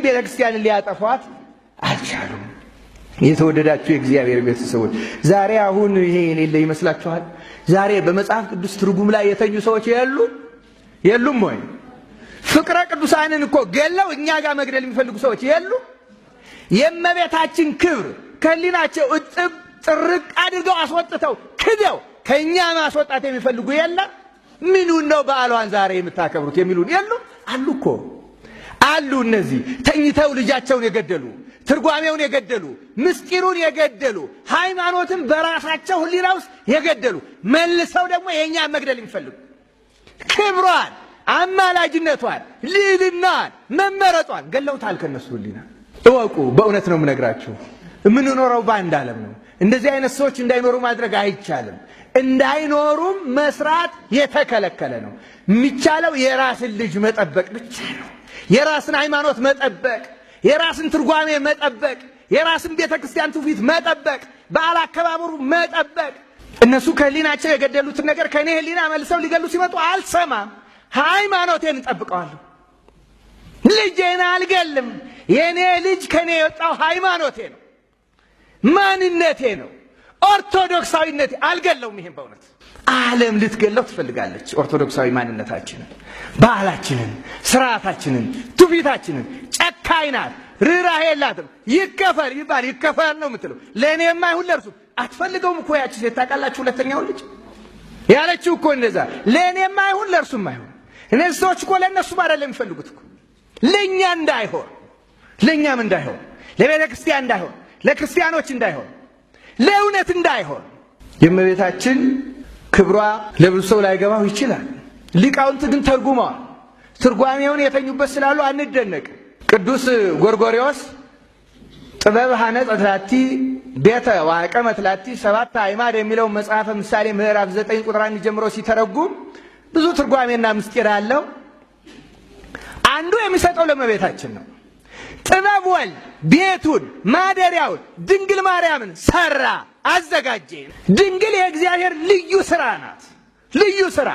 ቤተክርስቲያንን ሊያጠፏት አልቻሉም። የተወደዳችሁ የእግዚአብሔር ቤተሰቦች ዛሬ አሁን ይሄ የሌለ ይመስላችኋል? ዛሬ በመጽሐፍ ቅዱስ ትርጉም ላይ የተኙ ሰዎች የሉም ወይ? ፍቅረ ቅዱሳንን እኮ ገለው እኛ ጋር መግደል የሚፈልጉ ሰዎች የሉም? የእመቤታችን ክብር ከህሊናቸው እጥብ ጥርቅ አድርገው አስወጥተው ክደው ከኛ ማስወጣት የሚፈልጉ የለም? ምኑን ነው በዓሏን ዛሬ የምታከብሩት የሚሉን የሉም? አሉ እኮ አሉ። እነዚህ ተኝተው ልጃቸውን የገደሉ፣ ትርጓሜውን የገደሉ፣ ምስጢሩን የገደሉ፣ ሃይማኖትን በራሳቸው ህሊና ውስጥ የገደሉ፣ መልሰው ደግሞ የእኛን መግደል የሚፈልጉ ክብሯን፣ አማላጅነቷን፣ ልዕልናዋን፣ መመረጧን ገለውታል ከነሱ ህሊና። እወቁ፣ በእውነት ነው የምነግራችሁ። የምንኖረው በአንድ ዓለም ነው። እንደዚህ አይነት ሰዎች እንዳይኖሩ ማድረግ አይቻልም። እንዳይኖሩም መስራት የተከለከለ ነው። የሚቻለው የራስን ልጅ መጠበቅ ብቻ ነው። የራስን ሃይማኖት መጠበቅ፣ የራስን ትርጓሜ መጠበቅ፣ የራስን ቤተክርስቲያን ትውፊት መጠበቅ፣ በዓል አከባበሩ መጠበቅ። እነሱ ከህሊናቸው የገደሉትን ነገር ከኔ ህሊና መልሰው ሊገሉ ሲመጡ አልሰማም። ሃይማኖቴን እጠብቀዋለሁ። ልጄን አልገልም። የኔ ልጅ ከኔ የወጣው ሃይማኖቴ ነው፣ ማንነቴ ነው፣ ኦርቶዶክሳዊነቴ። አልገለውም። ይሄን በእውነት ዓለም ልትገለው ትፈልጋለች። ኦርቶዶክሳዊ ማንነታችንን፣ ባህላችንን፣ ስርዓታችንን፣ ትውፊታችንን። ጨካኝ ናት፣ ርኅራኄ የላትም። ይከፈል ይባል ይከፈል ነው የምትለው። ለእኔማ ይሁን ለእርሱ አትፈልገውም እኮ ያቺ ሴት ታውቃላችሁ። ሁለተኛው ልጅ ያለችው እኮ እንደዛ፣ ለእኔማ ይሁን ለእርሱም አይሁን። እነዚህ ሰዎች እኮ ለእነሱም አይደለም የሚፈልጉት እኮ፣ ለእኛ እንዳይሆን፣ ለእኛም እንዳይሆን፣ ለቤተ ክርስቲያን እንዳይሆን፣ ለክርስቲያኖች እንዳይሆን፣ ለእውነት እንዳይሆን። የእመቤታችን ክብሯ ለብዙ ሰው ላይገባው ይችላል። ሊቃውንት ግን ተርጉመዋል። ትርጓሜውን የተኙበት ስላሉ አንደነቅ። ቅዱስ ጎርጎርዮስ ጥበብ ሐነጸት ላቲ ቤተ ወአቀመት ላቲ ሰባተ አዕማድ የሚለው መጽሐፈ ምሳሌ ምዕራፍ 9 ቁጥር 1 ጀምሮ ሲተረጉም ብዙ ትርጓሜና ምስጢር አለው። አንዱ የሚሰጠው ለእመቤታችን ነው። ጥበብ ወልድ ቤቱን ማደሪያውን ድንግል ማርያምን ሰራ፣ አዘጋጀ። ድንግል የእግዚአብሔር ልዩ ስራ ናት። ልዩ ስራ፣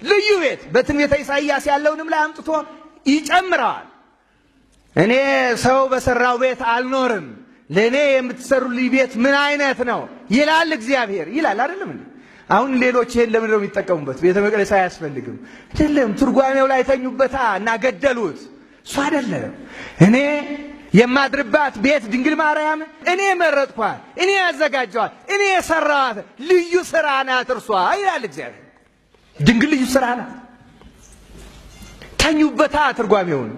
ልዩ ቤት። በትንቢተ ኢሳይያስ ያለውንም ላይ አምጥቶ ይጨምረዋል። እኔ ሰው በሰራው ቤት አልኖርም፣ ለእኔ የምትሰሩልኝ ቤት ምን አይነት ነው ይላል እግዚአብሔር ይላል። አይደለም እንዴ? አሁን ሌሎች ይሄን ለምን ነው የሚጠቀሙበት? ቤተ መቅደስ አያስፈልግም። አይደለም፣ ትርጓሜው ላይ ተኙበታ እና ገደሉት። እሱ አይደለም። እኔ የማድርባት ቤት ድንግል ማርያም እኔ መረጥኳት፣ እኔ ያዘጋጀዋት፣ እኔ የሰራዋት ልዩ ስራ ናት እርሷ ይላል እግዚአብሔር። ድንግል ልዩ ስራ ናት። ተኙበታ፣ ትርጓሜውን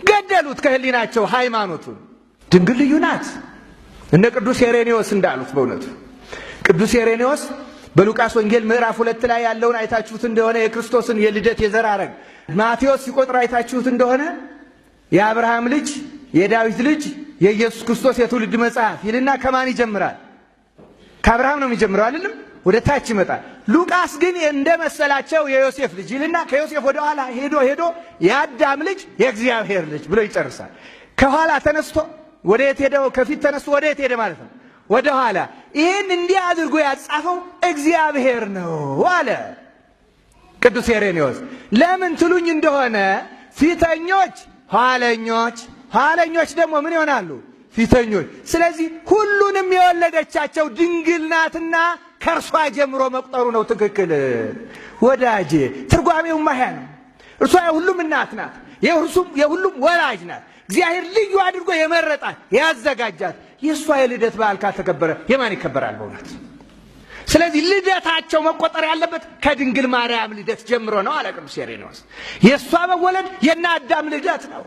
ገደሉት ከህሊናቸው ሃይማኖቱን። ድንግል ልዩ ናት። እነ ቅዱስ ሄሬኔዎስ እንዳሉት በእውነቱ ቅዱስ ሄሬኔዎስ በሉቃስ ወንጌል ምዕራፍ 2 ላይ ያለውን አይታችሁት እንደሆነ የክርስቶስን የልደት የዘር ሐረግ ማቴዎስ ሲቆጥር አይታችሁት እንደሆነ የአብርሃም ልጅ የዳዊት ልጅ የኢየሱስ ክርስቶስ የትውልድ መጽሐፍ ይልና ከማን ይጀምራል? ከአብርሃም ነው የሚጀምረው አይደለም? ወደ ታች ይመጣል። ሉቃስ ግን እንደመሰላቸው የዮሴፍ ልጅ ይልና ከዮሴፍ ወደ ኋላ ሄዶ የአዳም ልጅ የእግዚአብሔር ልጅ ብሎ ይጨርሳል። ከኋላ ተነስቶ ወደ የት ሄደው? ከፊት ተነስቶ ወደ የት ሄደ ማለት ነው? ወደ ኋላ። ይህን እንዲህ አድርጎ ያጻፈው እግዚአብሔር ነው አለ ቅዱስ ሄሬኔዎስ። ለምን ትሉኝ እንደሆነ ፊተኞች ኋለኞች፣ ኋለኞች ደግሞ ምን ይሆናሉ? ፊተኞች። ስለዚህ ሁሉንም የወለደቻቸው ድንግል ናትና ከእርሷ ጀምሮ መቁጠሩ ነው ትክክል። ወዳጄ ትርጓሜው ማያ ነው። እርሷ የሁሉም እናት ናት፣ የሁሉም ወላጅ ናት። እግዚአብሔር ልዩ አድርጎ የመረጣት ያዘጋጃት። የእሷ የልደት በዓል ካልተከበረ የማን ይከበራል በእውነት? ስለዚህ ልደታቸው መቆጠር ያለበት ከድንግል ማርያም ልደት ጀምሮ ነው አለ ቅዱስ ሄሬኔዎስ። የእሷ መወለድ የነ አዳም ልደት ነው።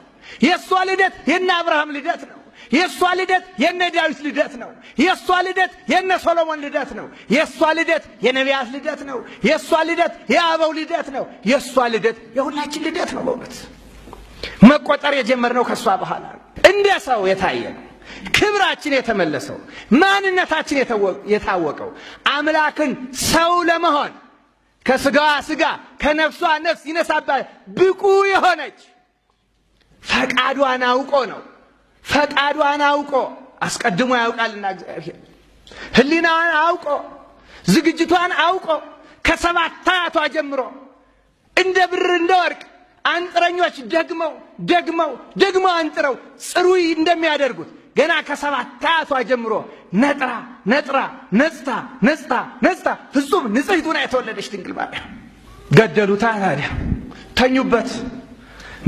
የእሷ ልደት የነ አብርሃም ልደት ነው። የእሷ ልደት የነ ዳዊት ልደት ነው። የእሷ ልደት የነ ሶሎሞን ልደት ነው። የእሷ ልደት የነቢያት ልደት ነው። የእሷ ልደት የአበው ልደት ነው። የእሷ ልደት የሁላችን ልደት ነው። በእውነት መቆጠር የጀመርነው ከእሷ በኋላ እንደ ሰው የታየ ነው። ክብራችን የተመለሰው፣ ማንነታችን የታወቀው፣ አምላክን ሰው ለመሆን ከስጋዋ ስጋ ከነፍሷ ነፍስ ይነሳባል ብቁ የሆነች ፈቃዷን አውቆ ነው። ፈቃዷን አውቆ አስቀድሞ ያውቃልና እግዚአብሔር ሕሊናዋን አውቆ ዝግጅቷን አውቆ ከሰባት አያቷ ጀምሮ እንደ ብር እንደ ወርቅ አንጥረኞች ደግመው አንጥረው ጽሩይ እንደሚያደርጉት ገና ከ7 ጀምሮ ነጽታ ፍጹም ንጽሕት ሆና የተወለደች ድንግል ማርያም ገደሉታ። ታዲያ ተኙበት።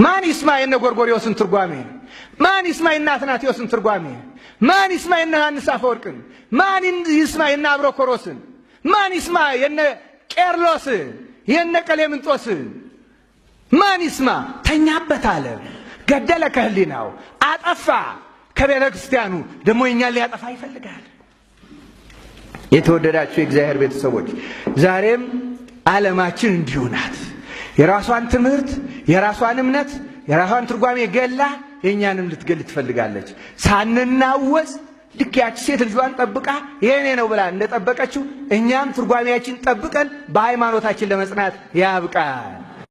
ማን ይስማ የነ ጎርጎርዮስን ትርጓሜ? ማን ይስማ የነ አትናቴዎስን ትርጓሜ? ማን ይስማ የነ ዮሐንስ አፈወርቅን? ማን ይስማ የነ አብሮኮሮስን? ማን ይስማ የነ ቄርሎስን የነ ቀሌምንጦስን? ማን ይስማ? ተኛበት አለ። ገደለ ከህሊናው፣ አጠፋ ከቤተ ክርስቲያኑ። ደግሞ እኛን ሊያጠፋ ይፈልጋል። የተወደዳችሁ የእግዚአብሔር ቤተሰቦች ዛሬም ዓለማችን እንዲሁ ናት። የራሷን ትምህርት፣ የራሷን እምነት፣ የራሷን ትርጓሜ ገላ የእኛንም ልትገል ትፈልጋለች። ሳንናወዝ ልክ ያች ሴት ልጇን ጠብቃ የኔ ነው ብላ እንደጠበቀችው እኛም ትርጓሜያችን ጠብቀን በሃይማኖታችን ለመጽናት ያብቃል።